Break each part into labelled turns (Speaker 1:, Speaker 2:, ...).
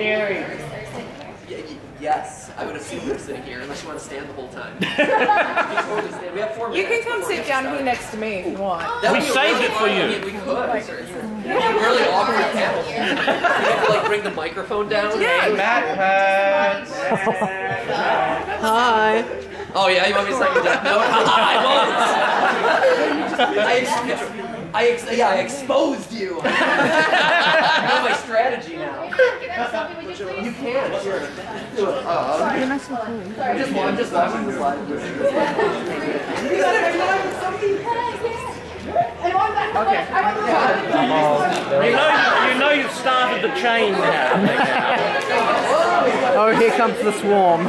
Speaker 1: Theory.
Speaker 2: Yes, I would assume you're sitting here unless you want to stand the whole time. We have 4 minutes.
Speaker 3: You can come sit down here next to me if you want.
Speaker 4: We saved it for you.
Speaker 2: I mean, we could. It's a really awkward panel. You have to like bring the microphone down.
Speaker 3: Yeah.
Speaker 1: Matpat.
Speaker 3: Hi.
Speaker 2: Oh yeah, you want me to sign your death note? I won't. I exposed you. I know my strategy now. You can, sure. I'm just watching the slide.
Speaker 1: Okay.
Speaker 4: You know you've started the chain now.
Speaker 5: Oh, here comes the swarm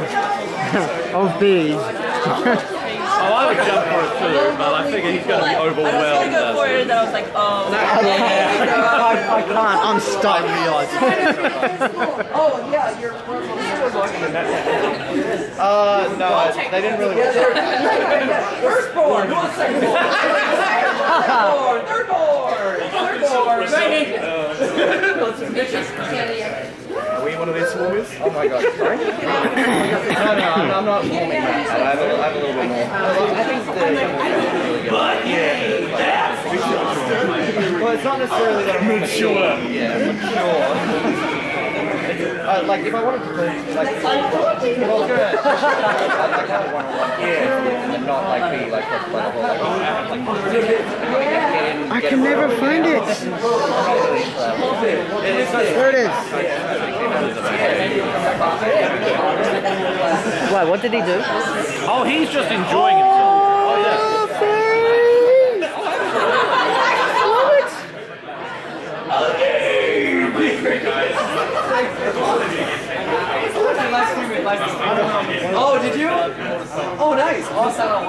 Speaker 5: of bees.
Speaker 4: Oh, I would jump for it too, but I figure he's going to be overwhelmed.
Speaker 3: I was going to go for it and I was like, oh.
Speaker 5: I can't, I'm stuck.
Speaker 2: Oh yeah, you're.
Speaker 1: No, they didn't really.
Speaker 2: Firstborn. Who wants secondborn? Thirdborn.
Speaker 1: Are we one of these swarmers? Oh my god, sorry? No, I'm not swarming that. I have a little bit more. I think well, it's not necessarily that I'm mature. Yeah, mature. Like, if I wanted to do, like, well, good. I kind of want to, and not, like, be, like, the whole,
Speaker 5: I can never find it. There it is. Wait, what did he do?
Speaker 4: Oh, he's just enjoying himself. Oh, yeah.
Speaker 2: Oh, did you? Oh, nice. Awesome.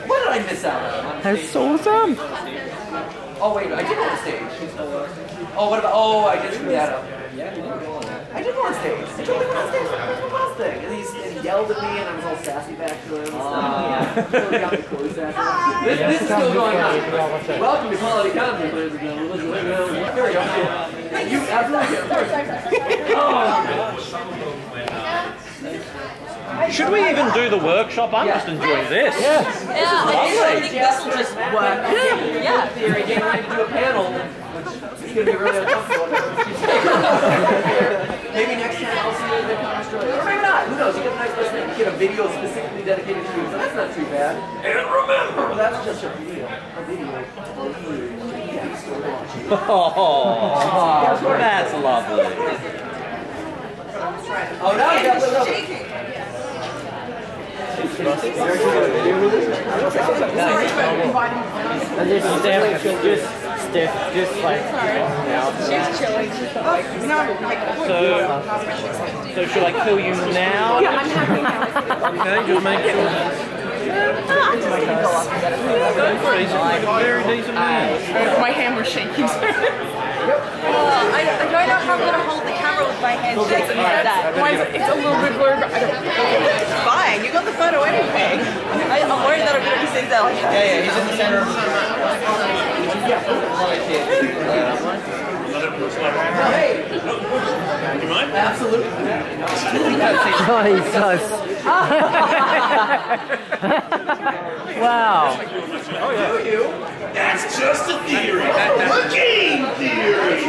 Speaker 2: What did I miss out on?
Speaker 5: That's awesome.
Speaker 2: Oh, wait, I did go on stage. Oh, what about? Oh, I did screw that up. I did go on stage. I totally went on stage for the boss thing. And he yelled at me, and I was all sassy back to him. Totally got the clothes after. This is still going on. Welcome to Quality Comedy, ladies and gentlemen. Here we go. You absolutely
Speaker 4: Should we even do the workshop? I'm just enjoying this.
Speaker 3: Yeah, I think this will just work. Yeah.
Speaker 2: Theory, getting ready to do a panel, which is going to be really uncomfortable. Maybe next time I'll see you in Australia. Or maybe not. Who knows? You get a nice listening. You get a video specifically dedicated to you, so that's not too bad. And remember, that's just a video. A video.
Speaker 4: Oh, that's lovely.
Speaker 2: Oh, now you got the
Speaker 3: shaking.
Speaker 5: Just like
Speaker 3: She's chilling.
Speaker 4: So should I kill you now?
Speaker 3: Yeah, I'm happy now.
Speaker 4: Okay, just make sure. Very decent man.
Speaker 3: My hand was shaking. I don't know how I'm going to hold the camera with my hand shaking like that. It's a little bit blurry, but I don't know. It's fine. You got the photo anyway. I'm worried that I'm going to be sitting there like that.
Speaker 1: yeah, he's in the center of the
Speaker 2: You mind? Absolutely.
Speaker 5: Jesus. Wow.
Speaker 2: Oh, yeah.
Speaker 6: That's just a theory. A game theory.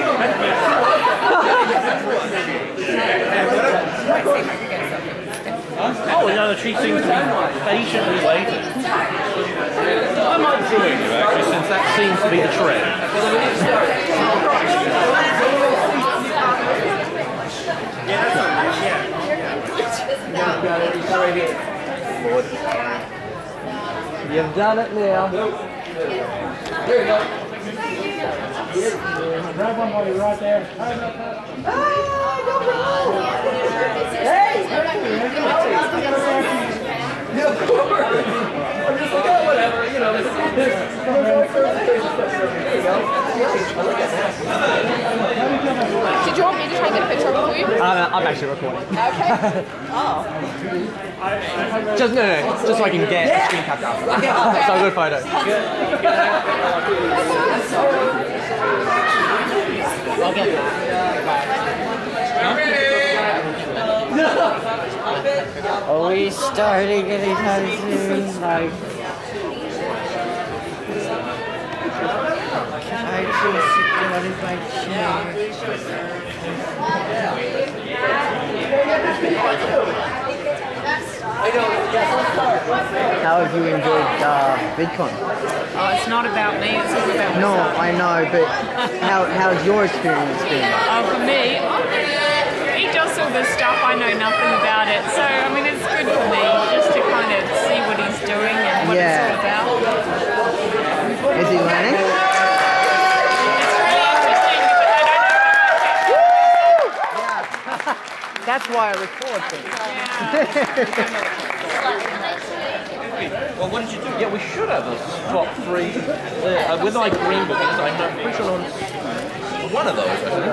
Speaker 4: Oh, no, she seems to be patiently waiting. I might join you, actually, since that seems to be the trend.
Speaker 5: You've done it now.
Speaker 2: There you go.
Speaker 1: grab one while you're right there.
Speaker 2: Hey! Yeah, of course. I'm just like, oh, whatever, you know. There you go.
Speaker 3: Did you want me to try and get a picture of you?
Speaker 5: I'm actually recording.
Speaker 3: Okay. Oh.
Speaker 5: Just just so I can get a screen capture. So good photo.
Speaker 2: I'll get that.
Speaker 7: Are we starting anytime soon? Like, can I just sit down in my chair? How have you enjoyed Vidcon?
Speaker 8: Oh, it's not about me, it's all about
Speaker 7: No,
Speaker 8: myself.
Speaker 7: I know, but how's your experience been?
Speaker 8: For me, he does all this stuff, I know nothing about it. So, I mean, it's good for me just to kind of see what he's doing and what it's all about.
Speaker 7: Is he learning?
Speaker 8: It's really interesting because I don't know.
Speaker 7: That's why I record things.
Speaker 4: Well, what did you do? Yeah, we should have a top 3 with like green bookings. I'm pretty sure on one of those, I think.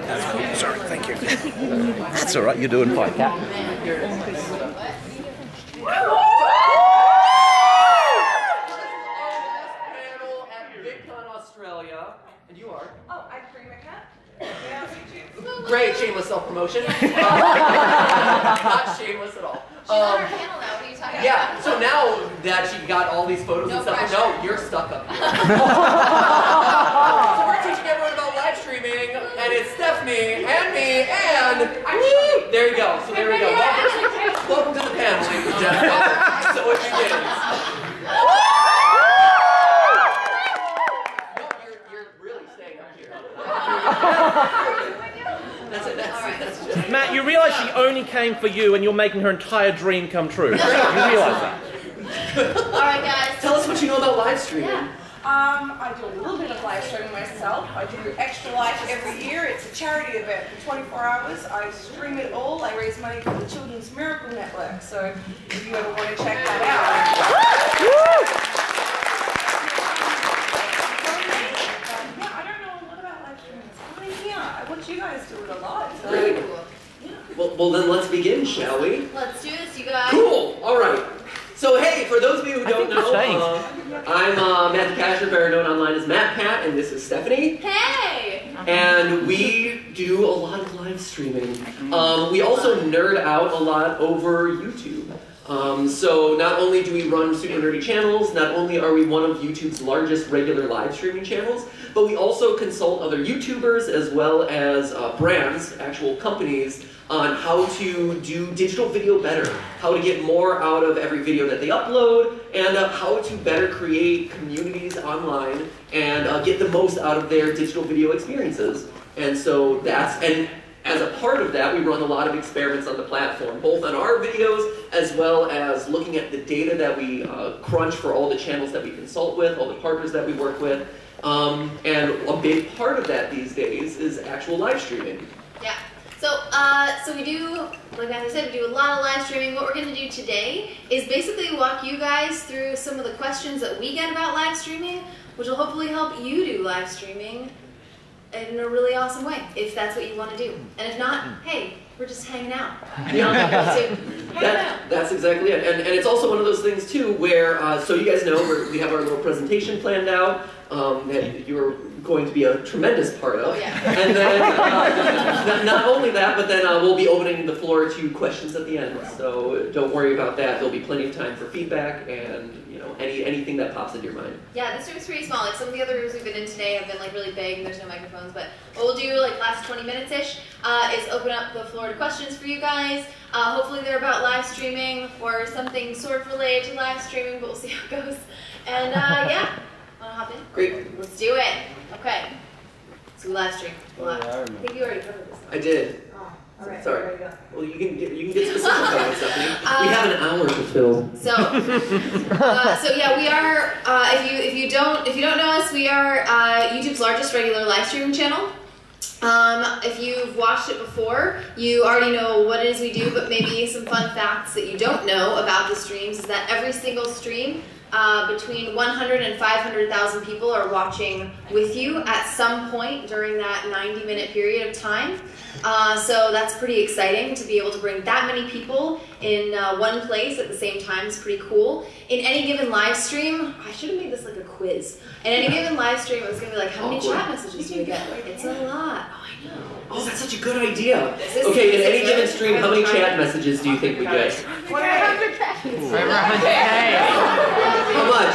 Speaker 4: That's cool. Sorry, thank you. That's all right. You're doing fine, Cat.
Speaker 2: Panel at Vidcon Australia, and you are.
Speaker 3: Oh, I'm Cream Cat.
Speaker 2: Great, shameless self-promotion. Not shameless at all.
Speaker 9: She's on our panel now. What are you talking about?
Speaker 2: Yeah, so now that she got all these photos
Speaker 9: No
Speaker 2: and stuff,
Speaker 9: pressure.
Speaker 2: no, you're stuck up here. So we're teaching everyone about live streaming, and it's Stephanie, and me, and there you go. So there we go. Welcome to the panel, ladies and gentlemen. So it begins. No, you're really staying up here. That's it. That's just.
Speaker 4: Matt, you realise she only came for you, and you're making her entire dream come true. You realise that?
Speaker 9: Alright, guys.
Speaker 2: Tell us what you know about live streaming.
Speaker 9: Yeah.
Speaker 3: I do a little bit of live streaming myself. I do Extra Life every year. It's a charity event for 24 hours. I stream it all. I raise money for the Children's Miracle Network. So if you ever want to check that out. Yeah, I don't know a lot about live streaming. I mean, yeah, I watch you guys do it a lot. So.
Speaker 2: Very cool. Well, then let's begin, shall we?
Speaker 9: Let's do this, you guys.
Speaker 2: Cool. All right. So hey, for those of you who don't know, I'm Matthew Casher, better known online as Matpat, and this is Stephanie.
Speaker 9: Hey!
Speaker 2: And we do a lot of live streaming. We also nerd out a lot over YouTube. So not only do we run super nerdy channels, not only are we one of YouTube's largest regular live streaming channels, but we also consult other YouTubers as well as brands, actual companies, on how to do digital video better, how to get more out of every video that they upload, and how to better create communities online and get the most out of their digital video experiences. And so and as a part of that, we run a lot of experiments on the platform, both on our videos as well as looking at the data that we crunch for all the channels that we consult with, all the partners that we work with. And a big part of that these days is actual live streaming.
Speaker 9: Yeah. So we do, like I said, we do a lot of live streaming. What we're going to do today is basically walk you guys through some of the questions that we get about live streaming, which will hopefully help you do live streaming in a really awesome way, if that's what you want to do. And if not, hey, we're just hanging out.
Speaker 2: That's exactly it. And it's also one of those things too where, so you guys know, we have our little presentation planned out that you're going to be a tremendous part of.
Speaker 9: Oh, yeah.
Speaker 2: And then, not only that, but then we'll be opening the floor to questions at the end. So don't worry about that. There'll be plenty of time for feedback and anything that pops into your mind.
Speaker 9: Yeah, this room's pretty small. Like some of the other rooms we've been in today have been like really big and there's no microphones. But what we'll do like last 20 minutes-ish is open up the floor to questions for you guys. Hopefully they're about live streaming or something sort of related to live streaming, but we'll see how it goes. And yeah, wanna hop in?
Speaker 2: Great.
Speaker 9: Let's do it. Okay. So live stream. I think you already covered this one.
Speaker 2: I did.
Speaker 9: All right.
Speaker 2: Sorry. Well, you can get specific about it, Stephanie. We have an hour to fill.
Speaker 9: So yeah, we are. If you don't know us, we are YouTube's largest regular live streaming channel. If you've watched it before, you already know what it is we do. But maybe some fun facts that you don't know about the streams is that every single stream, between 100 and 500,000 people are watching with you at some point during that 90-minute period of time. So that's pretty exciting to be able to bring that many people in one place at the same time. Is pretty cool. In any given live stream, I should have made this like a quiz. In any given live stream, it was going to be like, how many chat messages do we get? It's a lot. Oh, I know.
Speaker 2: Oh, that's such a good idea. Okay, in any given stream, how many chat messages do you think we get?
Speaker 8: Over 100K.
Speaker 2: How much?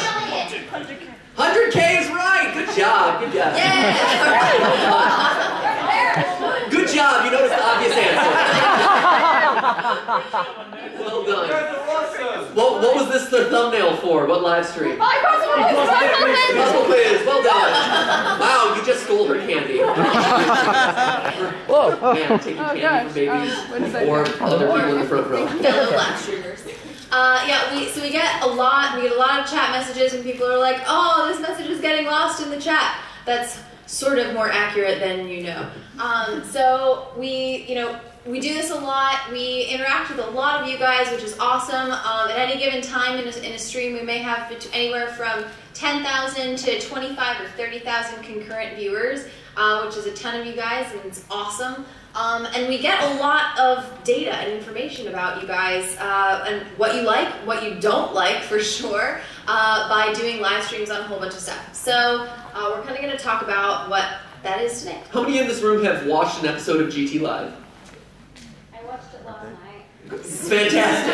Speaker 2: 100K is right. Good job. Good job. Good job. You noticed the obvious answer. Well done. What was this the thumbnail for? What live stream? Puzzle quiz. Well done. Wow, you just stole her candy.
Speaker 7: Whoa.
Speaker 2: Man, taking candy from babies or other people in the front row.
Speaker 9: Fellow live streamers. So we get a lot of chat messages and people are like, oh, this message is getting lost in the chat. That's sort of more accurate than you know. So we do this a lot. We interact with a lot of you guys, which is awesome. At any given time in a stream, we may have anywhere from 10,000 to 25 or 30,000 concurrent viewers, which is a ton of you guys, and it's awesome. And we get a lot of data and information about you guys and what you like, what you don't like for sure, by doing live streams on a whole bunch of stuff. So we're kind of going to talk about what that is today.
Speaker 2: How many in this room have watched an episode of GTLive?
Speaker 9: I watched it last night.
Speaker 2: Fantastic.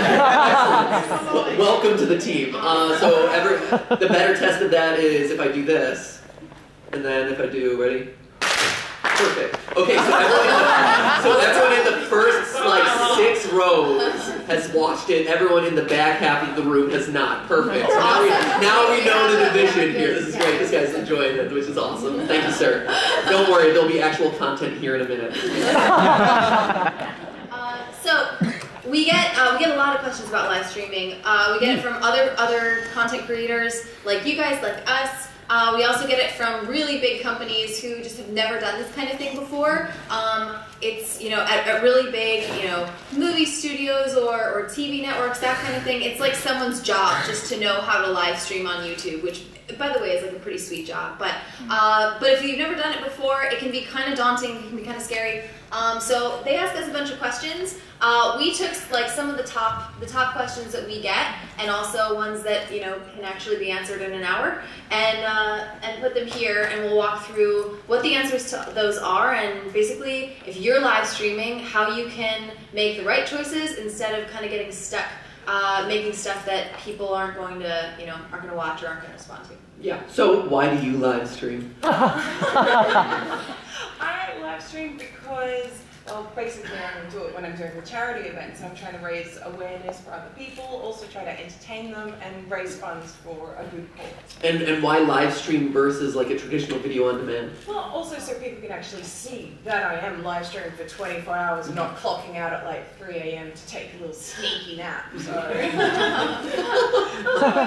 Speaker 2: Welcome to the team. The better test of that is if I do this, and then if I do, ready? Perfect. Okay, so everyone in the first 6 rows has watched it. Everyone in the back half of the room has not. Perfect. So now we know the division here. This is great. This guy's enjoying it, which is awesome. Thank you, sir. Don't worry, there'll be actual content here in a minute.
Speaker 9: We get a lot of questions about live streaming. We get it from other content creators like you guys, like us. We also get it from really big companies who just have never done this kind of thing before. It's, at really big, movie studios or TV networks, that kind of thing. It's like someone's job just to know how to live stream on YouTube, which, by the way, is like a pretty sweet job. But if you've never done it before, it can be kind of daunting. It can be kind of scary. So they ask us a bunch of questions. We took some of the top questions that we get, and also ones that can actually be answered in an hour, and put them here, and we'll walk through what the answers to those are, and basically if you're live streaming, how you can make the right choices instead of kind of getting stuck making stuff that people aren't going to watch or aren't going to respond to.
Speaker 2: Yeah. So why do you live stream?
Speaker 3: I live stream because, well, basically I'm going to do it when I'm doing a charity event, so I'm trying to raise awareness for other people, also try to entertain them and raise funds for a good cause.
Speaker 2: And why live stream versus like a traditional video on demand?
Speaker 3: Well, also so people can actually see that I am live streaming for 24 hours and not clocking out at like 3 a.m. to take a little sneaky nap. So it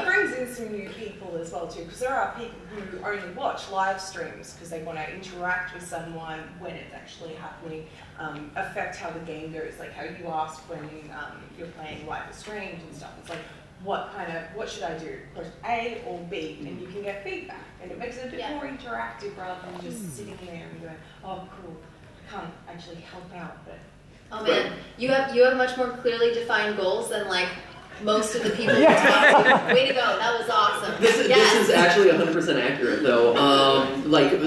Speaker 3: brings in some new people as well too, because there are people who only watch live streams because they want to interact with someone when it's actually happening. Affect how the game goes, like how you asked when you're playing live streams and stuff. It's like, what should I do? Push A or B? And you can get feedback. And it makes it a bit more interactive rather than just sitting there and going, oh cool, I can't actually help out. But
Speaker 9: oh man, you have much more clearly defined goals than like most of the people we talk to. Way to go, that was awesome.
Speaker 2: This is actually 100% accurate though.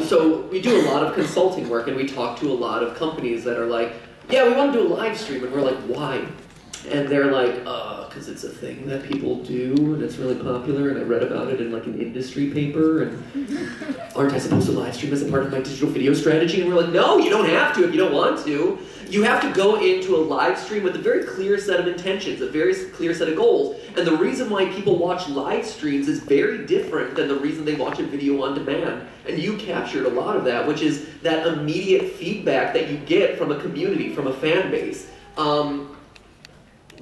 Speaker 2: So we do a lot of consulting work and we talk to a lot of companies that are like, yeah, we want to do a live stream, and we're like, why? And they're like, because it's a thing that people do and it's really popular and I read about it in like an industry paper, and aren't I supposed to live stream as a part of my digital video strategy? And we're like, no, you don't have to if you don't want to. You have to go into a live stream with a very clear set of intentions, a very clear set of goals. And the reason why people watch live streams is very different than the reason they watch a video on demand. And you captured a lot of that, which is that immediate feedback that you get from a community, from a fan base.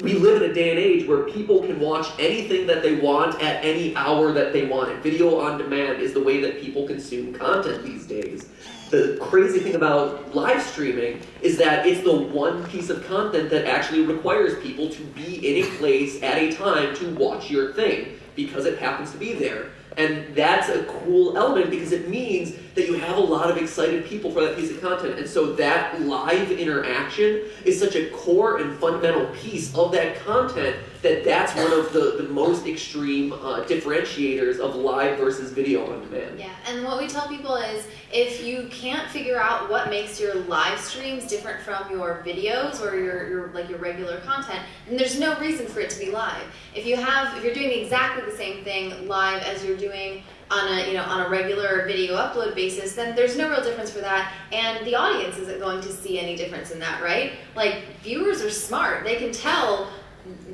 Speaker 2: We live in a day and age where people can watch anything that they want at any hour that they want it. Video on demand is the way that people consume content these days. The crazy thing about live streaming is that it's the one piece of content that actually requires people to be in a place at a time to watch your thing, because it happens to be there. And that's a cool element because it means that you have a lot of excited people for that piece of content. And so that live interaction is such a core and fundamental piece of that content that's one of the most extreme differentiators of live versus video on demand.
Speaker 9: Yeah, and what we tell people is if you can't figure out what makes your live streams different from your videos or your regular content, then there's no reason for it to be live. If you're doing exactly the same thing live as you're doing on a regular video upload basis, then there's no real difference for that, and the audience isn't going to see any difference in that, right? Like, viewers are smart. They can tell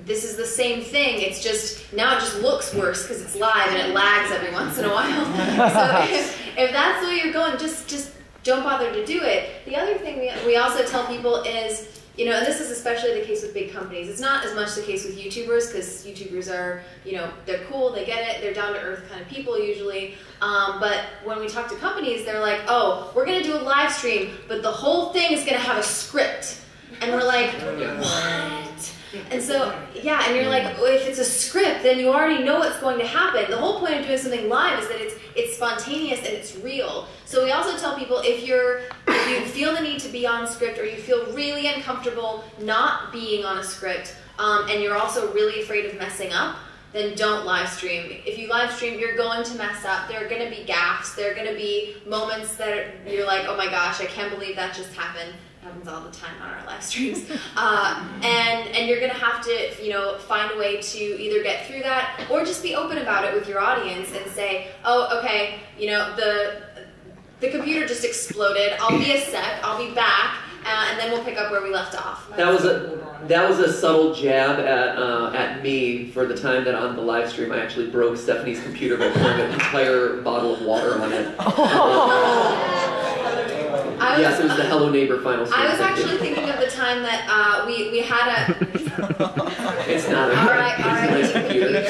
Speaker 9: this is the same thing, it's just, now it just looks worse because it's live and it lags every once in a while. So if that's the way you're going, just don't bother to do it. The other thing we also tell people is, and this is especially the case with big companies. It's not as much the case with YouTubers, because YouTubers are, they're cool, they get it, they're down-to-earth kind of people usually. But when we talk to companies, they're like, oh, we're going to do a live stream, but the whole thing is going to have a script. And we're like, what? And so, yeah, and you're like, if it's a script, then you already know what's going to happen. The whole point of doing something live is that it's spontaneous and it's real. So we also tell people if you feel the need to be on script, or you feel really uncomfortable not being on a script, and you're also really afraid of messing up, then don't live stream. If you live stream, you're going to mess up. There are going to be gaffes. There are going to be moments that you're like, oh my gosh, I can't believe that just happened. Happens all the time on our live streams, and you're gonna have to find a way to either get through that or just be open about it with your audience and say, oh, okay, the computer just exploded, I'll be a sec, I'll be back, and then we'll pick up where we left off.
Speaker 2: That was a subtle jab at me for the time that on the live stream I actually broke Stephanie's computer by pouring an entire bottle of water on it. Yes, it was the Hello Neighbor final stream.
Speaker 9: I was actually thinking of the time that we had a...
Speaker 2: It's not a...
Speaker 9: All right,
Speaker 2: nice computer.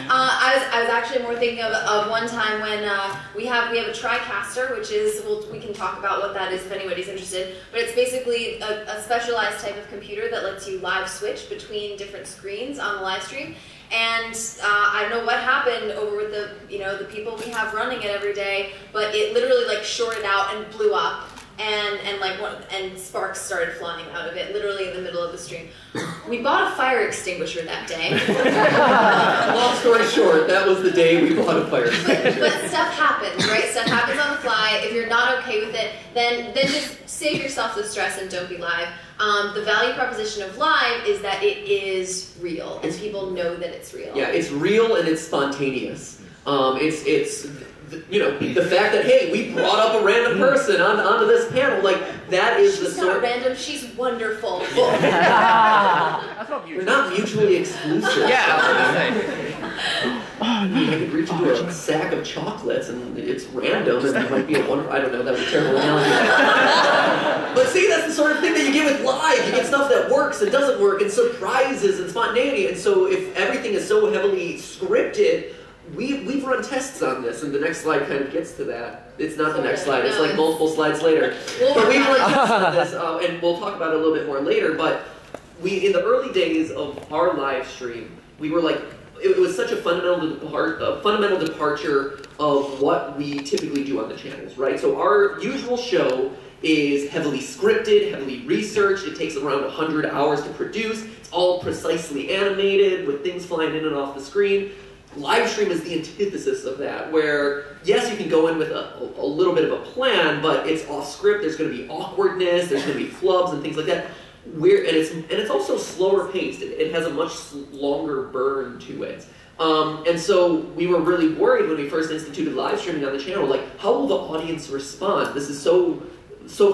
Speaker 9: I was actually more thinking of one time when we have a TriCaster, which is, we can talk about what that is if anybody's interested, but it's basically a specialized type of computer that lets you live switch between different screens on the live stream. And I don't know what happened over with the people we have running it every day, but it literally like shorted out and blew up, and sparks started flying out of it, literally in the middle of the stream. We bought a fire extinguisher that day.
Speaker 2: Long story short, that was the day we bought a fire extinguisher.
Speaker 9: But stuff happens, right? Stuff happens on the fly. If you're not okay with it, then just save yourself the stress and don't be live. The value proposition of live is that it is real, and people know that it's real.
Speaker 2: Yeah, it's real and it's spontaneous. It's the fact that, hey, we brought up a random person onto this panel, like, that is
Speaker 9: she's not random, she's wonderful.
Speaker 4: That's not
Speaker 2: They're not mutually exclusive.
Speaker 4: Yeah, I was gonna say.
Speaker 2: I could reach into a sack of chocolates and it's random and it might be a wonderful... I don't know, that was a terrible analogy. But see, that's the sort of thing that you get with live. You get stuff that works and doesn't work and surprises and spontaneity. And so if everything is so heavily scripted, we've run tests on this, and the next slide kind of gets to that. It's not the next slide, it's like multiple slides later. But we've run tests on this, and we'll talk about it a little bit more later, but in the early days of our live stream, we were like, it was such a fundamental departure of what we typically do on the channels, right? So our usual show is heavily scripted, heavily researched. It takes around 100 hours to produce. It's all precisely animated with things flying in and off the screen. Live stream is the antithesis of that, where, yes, you can go in with a little bit of a plan, but it's off script, there's going to be awkwardness, there's going to be flubs and things like that. And it's also slower paced. It has a much longer burn to it. And so we were really worried when we first instituted live streaming on the channel, like, how will the audience respond? This is so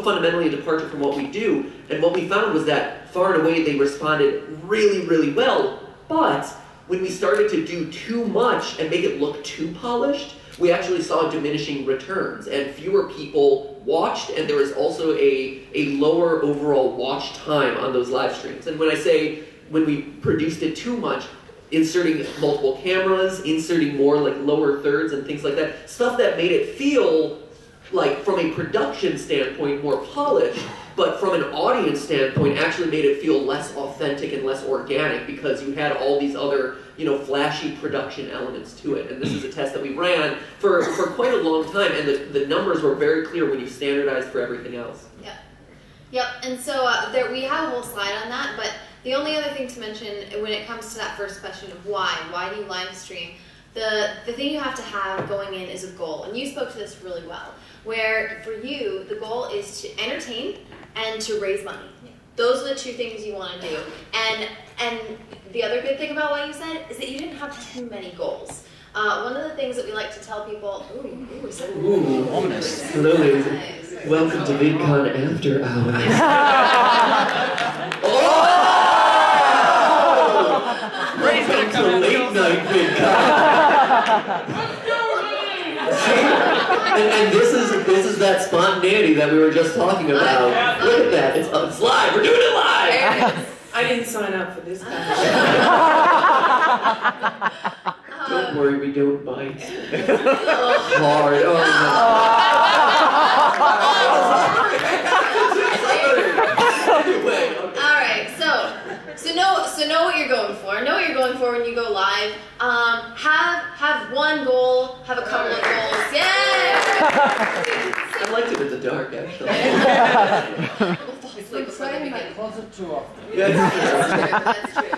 Speaker 2: fundamentally a departure from what we do. And what we found was that far and away they responded really, really well, but when we started to do too much and make it look too polished, we actually saw diminishing returns, and fewer people watched, and there was also a lower overall watch time on those live streams. And when I say when we produced it too much, inserting multiple cameras, inserting more like lower thirds and things like that, stuff that made it feel like, from a production standpoint, more polished, but from an audience standpoint, actually made it feel less authentic and less organic because you had all these other, you know, flashy production elements to it. And this is a test that we ran for quite a long time, and the numbers were very clear when you standardized for everything else.
Speaker 9: Yep. Yep, and so there, we have a whole slide on that, but the only other thing to mention when it comes to that first question of why do you live stream, the thing you have to have going in is a goal, and you spoke to this really well, where for you, the goal is to entertain and to raise money. Those are the two things you want to do. And the other good thing about what you said is that you didn't have too many goals. One of the things that we like to tell people,
Speaker 2: Ooh, ominous. Hello, ladies. Welcome to VidCon After Hours. Welcome to Late Night VidCon. And this is that spontaneity that we were just talking about. Look at that, it's live. We're doing it live.
Speaker 3: I didn't sign up for this kind of shit.
Speaker 2: Don't worry, we don't bite. Hard. Oh no.
Speaker 9: Alright, so know what you're going for. Know what you're going for when you go live. Have one goal, have a couple of goals. Yay!
Speaker 2: I liked it in the dark, actually.
Speaker 3: It's like playing in my closet too often.
Speaker 9: That's true.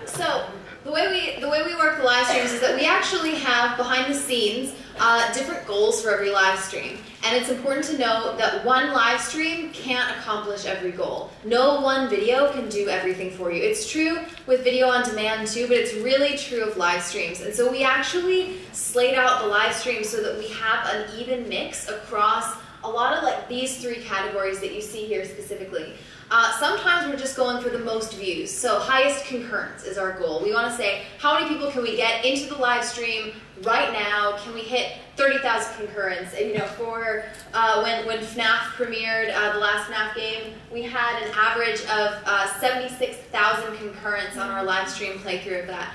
Speaker 9: So the way we work the live streams is that we actually have behind the scenes different goals for every live stream. And it's important to know that one live stream can't accomplish every goal. No one video can do everything for you. It's true with video on demand too, but it's really true of live streams. And so we actually slate out the live streams so that we have an even mix across a lot of like these three categories that you see here specifically. Sometimes we're just going for the most views. So highest concurrence is our goal. We want to say, how many people can we get into the live stream right now? Can we hit 30,000 concurrence? And, you know, for when FNAF premiered, the last FNAF game, we had an average of 76,000 concurrence on our live stream playthrough of that.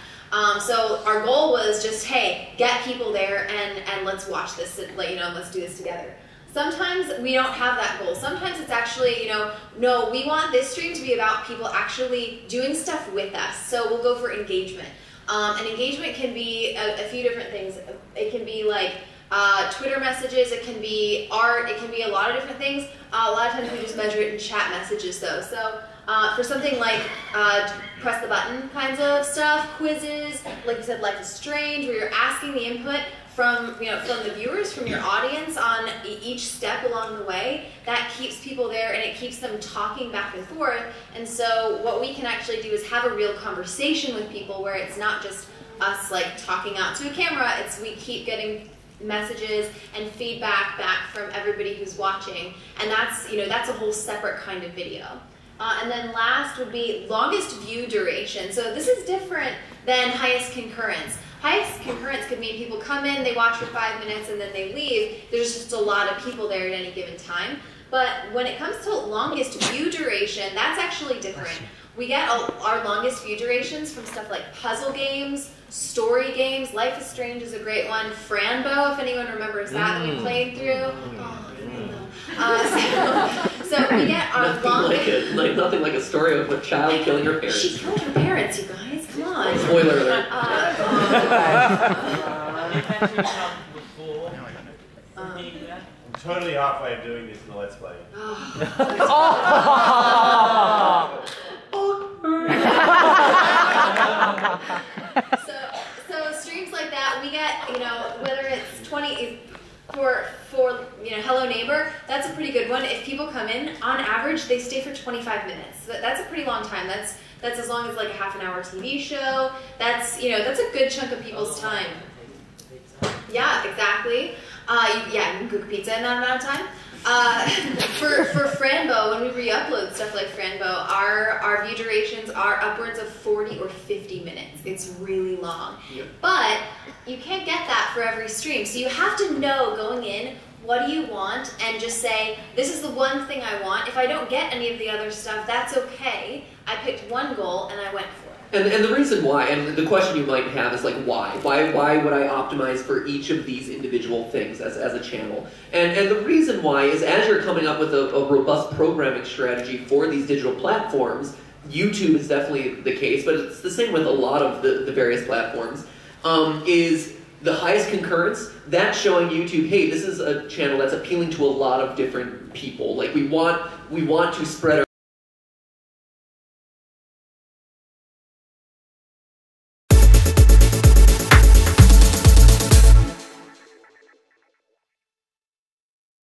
Speaker 9: So our goal was just, hey, get people there and let's watch this, and, you know, let's do this together. Sometimes we don't have that goal. Sometimes it's actually, you know, no, we want this stream to be about people actually doing stuff with us. So we'll go for engagement. And engagement can be a few different things. It can be like Twitter messages, it can be art, it can be a lot of different things. A lot of times we just measure it in chat messages though. So for something like press the button kinds of stuff, quizzes, like you said, Life is Strange, where you're asking the input from the viewers, from your audience on each step along the way, that keeps people there and it keeps them talking back and forth. And so what we can actually do is have a real conversation with people where it's not just us like talking out to a camera, it's we keep getting messages and feedback back from everybody who's watching. And that's, you know, that's a whole separate kind of video. And then last would be longest view duration. So this is different than highest concurrence. Highest concurrence could mean people come in, they watch for 5 minutes, and then they leave. There's just a lot of people there at any given time. But when it comes to longest view duration, that's actually different. We get our longest view durations from stuff like puzzle games, story games. Life is Strange is a great one. Franbo, if anyone remembers that we played through. So we get our longest...
Speaker 2: Nothing like a story of a child killing her parents.
Speaker 9: She killed her parents, you guys. Come on.
Speaker 2: Spoiler alert.
Speaker 6: I'm totally halfway of doing this in the Let's Play.
Speaker 9: So streams like that, we get, you know, whether it's 20... For you know, Hello Neighbor, that's a pretty good one. If people come in, on average, they stay for 25 minutes. So that's a pretty long time. That's as long as like a half-an-hour TV show. That's, you know, that's a good chunk of people's time. Yeah, exactly. Yeah, you can cook pizza in that amount of time. For Franbo, when we re-upload stuff like Franbo, our view durations are upwards of 40 or 50 minutes. It's really long. Yep. But you can't get that for every stream. So you have to know going in, what do you want, and just say, this is the one thing I want. If I don't get any of the other stuff, that's okay. I picked one goal and I went for it.
Speaker 2: And the reason why, and the question you might have is like, why? Why would I optimize for each of these individual things as a channel? And the reason why is as you're coming up with a robust programming strategy for these digital platforms, YouTube is definitely the case, but it's the same with a lot of the various platforms, is the highest concurrence, that's showing YouTube, hey, this is a channel that's appealing to a lot of different people. Like we want to spread our